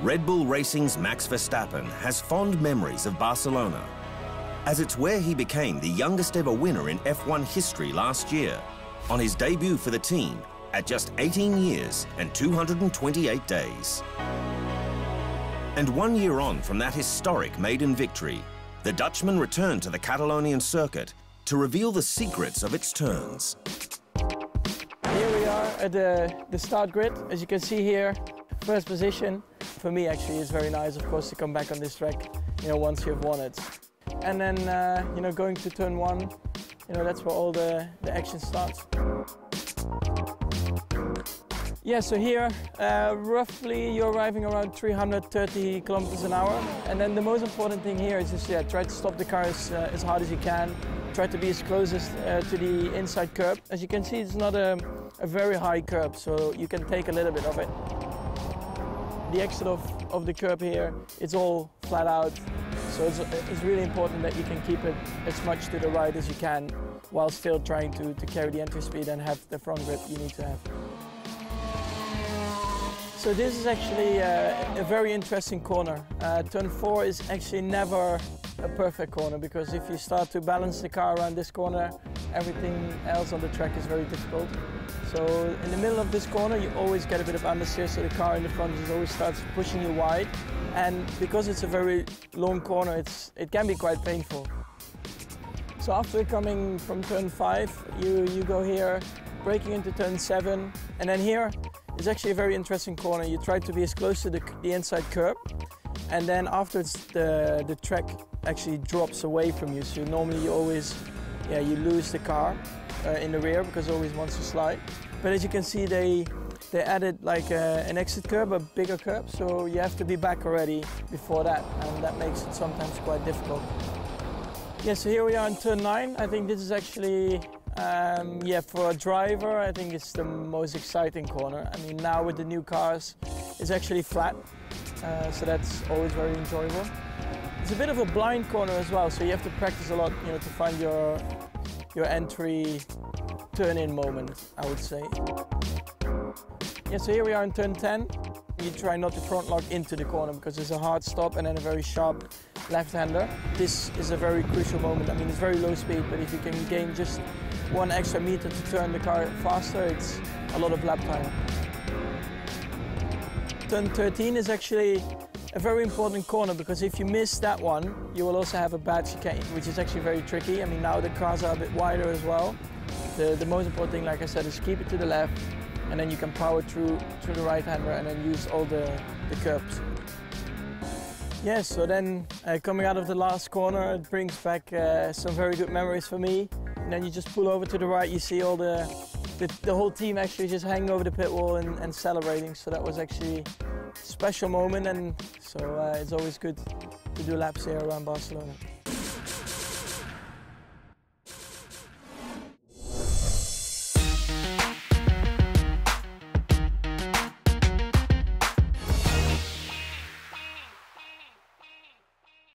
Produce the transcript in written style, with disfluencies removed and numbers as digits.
Red Bull Racing's Max Verstappen has fond memories of Barcelona, as it's where he became the youngest ever winner in F1 history last year, on his debut for the team at just 18 years and 228 days. And 1 year on from that historic maiden victory, the Dutchman returned to the Catalonian circuit to reveal the secrets of its turns. Here we are at the start grid. As you can see here, first position. For me, actually, it's very nice, of course, to come back on this track, once you've won it. And then, going to turn one, that's where all the action starts. Yeah, so here, roughly you're arriving around 330 kilometers an hour. And then the most important thing here is just, try to stop the car as hard as you can. Try to be as close as to the inside curb. As you can see, it's not a very high curb, so you can take a little bit of it. The exit of the curb here, it's all flat out. So it's really important that you can keep it as much to the right as you can while still trying to carry the entry speed and have the front grip you need to have. So this is actually a very interesting corner. Turn 4 is actually never a perfect corner, because if you start to balance the car around this corner, everything else on the track is very difficult. So in the middle of this corner, you always get a bit of understeer, so the car in the front always starts pushing you wide. And because it's a very long corner, it can be quite painful. So after coming from turn 5, you go here, braking into turn 7, and then here is actually a very interesting corner. You try to be as close to the inside curb, and then afterwards the track actually drops away from you. So normally you always, you lose the car in the rear because it always wants to slide. But as you can see, they added like an exit curb, a bigger curb, so you have to be back already before that, and that makes it sometimes quite difficult. Yeah, so here we are in turn 9. I think this is actually, for a driver, I think it's the most exciting corner. I mean, now with the new cars, it's actually flat, so that's always very enjoyable. It's a bit of a blind corner as well, so you have to practice a lot, to find your entry turn-in moment, I would say. Yeah, so here we are in turn 10. You try not to front lock into the corner because there's a hard stop and then a very sharp left-hander. This is a very crucial moment. I mean, it's very low speed, but if you can gain just 1 extra meter to turn the car faster, it's a lot of lap time. Turn 13 is actually a very important corner, because if you miss that one, you will also have a bad chicane, which is actually very tricky. I mean, now the cars are a bit wider as well. The most important thing, like I said, is keep it to the left, and then you can power through the right-hander and then use all the curbs. Yeah, so then coming out of the last corner, it brings back some very good memories for me. And then you just pull over to the right, you see all the whole team actually just hanging over the pit wall and celebrating. So that was actually a special moment, and so it's always good to do laps here around Barcelona.